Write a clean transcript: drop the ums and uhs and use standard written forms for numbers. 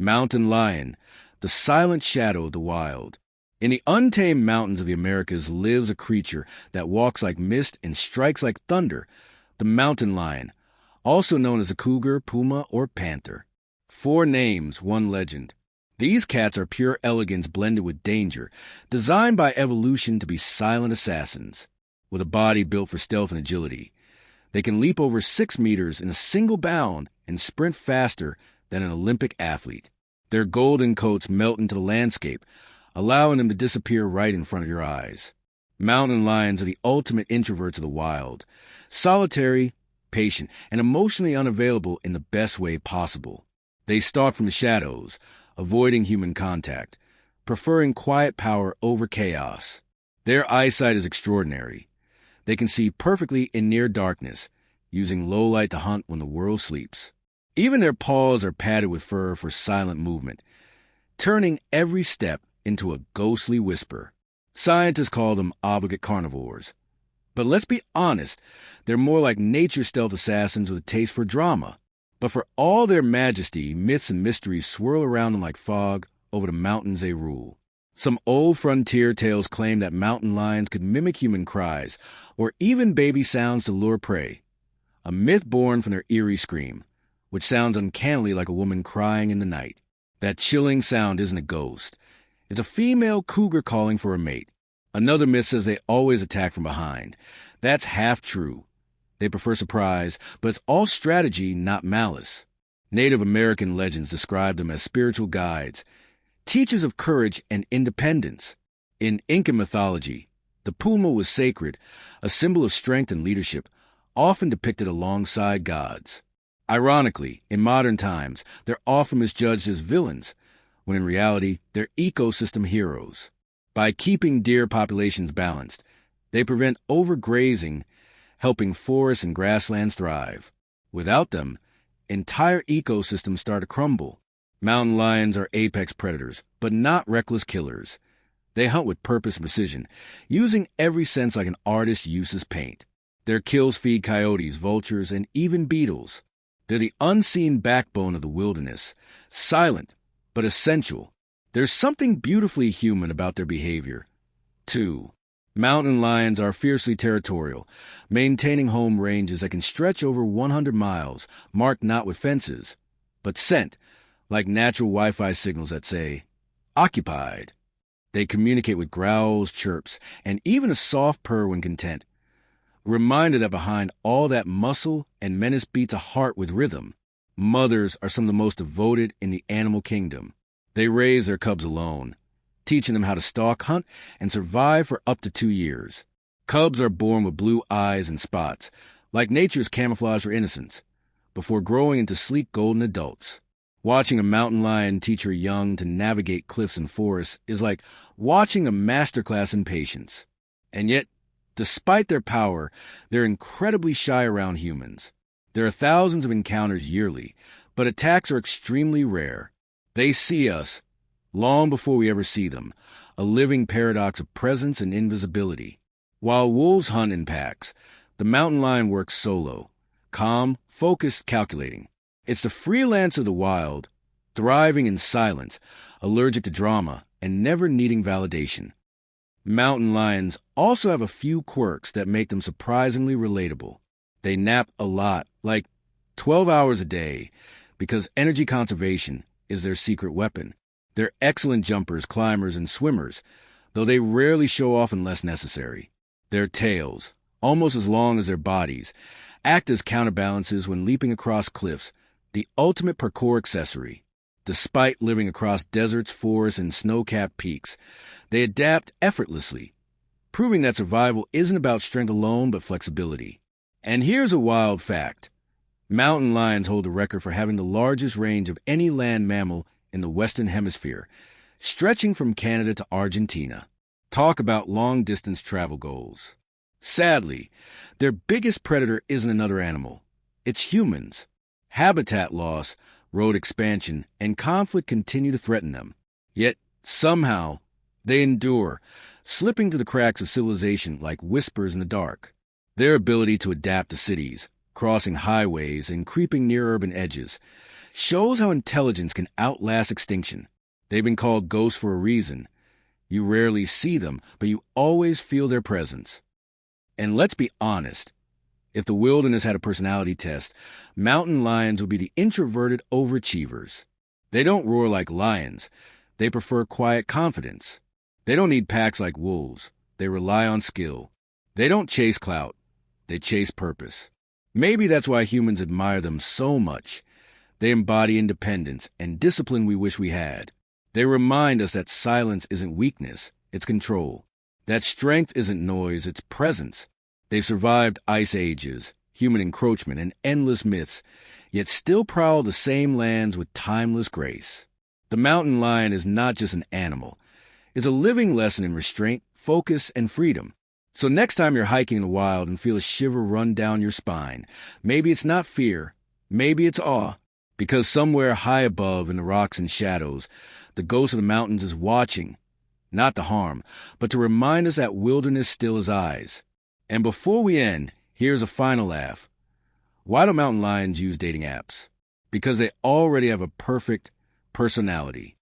Mountain lion, the silent shadow of the wild. In the untamed mountains of the Americas lives a creature that walks like mist and strikes like thunder, the mountain lion, also known as a cougar, puma, or panther. 4 names, 1 legend. These cats are pure elegance blended with danger, designed by evolution to be silent assassins. With a body built for stealth and agility, they can leap over 6 meters in a single bound and sprint faster than an Olympic athlete. Their golden coats melt into the landscape, allowing them to disappear right in front of your eyes. Mountain lions are the ultimate introverts of the wild, solitary, patient, and emotionally unavailable in the best way possible. They stalk from the shadows, avoiding human contact, preferring quiet power over chaos. Their eyesight is extraordinary. They can see perfectly in near darkness, using low light to hunt when the world sleeps. Even their paws are padded with fur for silent movement, turning every step into a ghostly whisper. Scientists call them obligate carnivores. But let's be honest, they're more like nature stealth assassins with a taste for drama. But for all their majesty, myths and mysteries swirl around them like fog over the mountains they rule. Some old frontier tales claim that mountain lions could mimic human cries, or even baby sounds to lure prey. A myth born from their eerie scream, which sounds uncannily like a woman crying in the night. That chilling sound isn't a ghost. It's a female cougar calling for a mate. Another myth says they always attack from behind. That's half true. They prefer surprise, but it's all strategy, not malice. Native American legends describe them as spiritual guides, teachers of courage and independence. In Incan mythology, the puma was sacred, a symbol of strength and leadership, often depicted alongside gods. Ironically, in modern times, they're often misjudged as villains, when in reality, they're ecosystem heroes. By keeping deer populations balanced, they prevent overgrazing, helping forests and grasslands thrive. Without them, entire ecosystems start to crumble. Mountain lions are apex predators, but not reckless killers. They hunt with purpose and precision, using every sense like an artist uses paint. Their kills feed coyotes, vultures, and even beetles. They're the unseen backbone of the wilderness, silent but essential. There's something beautifully human about their behavior. 2. Mountain lions are fiercely territorial, maintaining home ranges that can stretch over 100 miles, marked not with fences, but sent, like natural Wi-Fi signals that say, occupied. They communicate with growls, chirps, and even a soft purr when content. A reminder that behind all that muscle and menace beats a heart with rhythm. Mothers are some of the most devoted in the animal kingdom. They raise their cubs alone, teaching them how to stalk, hunt, and survive for up to 2 years. Cubs are born with blue eyes and spots, like nature's camouflage for innocence, before growing into sleek golden adults. Watching a mountain lion teach her young to navigate cliffs and forests is like watching a masterclass in patience. And yet, despite their power, they're incredibly shy around humans. There are thousands of encounters yearly, but attacks are extremely rare. They see us long before we ever see them, a living paradox of presence and invisibility. While wolves hunt in packs, the mountain lion works solo, calm, focused, calculating. It's the freelance of the wild, thriving in silence, allergic to drama, and never needing validation. Mountain lions also have a few quirks that make them surprisingly relatable. They nap a lot, like 12 hours a day, because energy conservation is their secret weapon. They're excellent jumpers, climbers, and swimmers, though they rarely show off unless necessary. Their tails, almost as long as their bodies, act as counterbalances when leaping across cliffs, the ultimate parkour accessory. Despite living across deserts, forests, and snow-capped peaks, they adapt effortlessly, proving that survival isn't about strength alone but flexibility. And here's a wild fact. Mountain lions hold the record for having the largest range of any land mammal in the Western Hemisphere, stretching from Canada to Argentina. Talk about long-distance travel goals. Sadly, their biggest predator isn't another animal. It's humans. Habitat loss, road expansion, and conflict continue to threaten them. Yet, somehow, they endure, slipping through the cracks of civilization like whispers in the dark. Their ability to adapt to cities, crossing highways, and creeping near urban edges shows how intelligence can outlast extinction. They've been called ghosts for a reason. You rarely see them, but you always feel their presence. And let's be honest, if the wilderness had a personality test, mountain lions would be the introverted overachievers. They don't roar like lions. They prefer quiet confidence. They don't need packs like wolves. They rely on skill. They don't chase clout. They chase purpose. Maybe that's why humans admire them so much. They embody independence and discipline we wish we had. They remind us that silence isn't weakness, it's control. That strength isn't noise, it's presence. They've survived ice ages, human encroachment, and endless myths, yet still prowl the same lands with timeless grace. The mountain lion is not just an animal. It's a living lesson in restraint, focus, and freedom. So next time you're hiking in the wild and feel a shiver run down your spine, maybe it's not fear, maybe it's awe, because somewhere high above in the rocks and shadows, the ghost of the mountains is watching, not to harm, but to remind us that wilderness still has eyes. And before we end, here's a final laugh. Why do mountain lions use dating apps? Because they already have a perfect personality.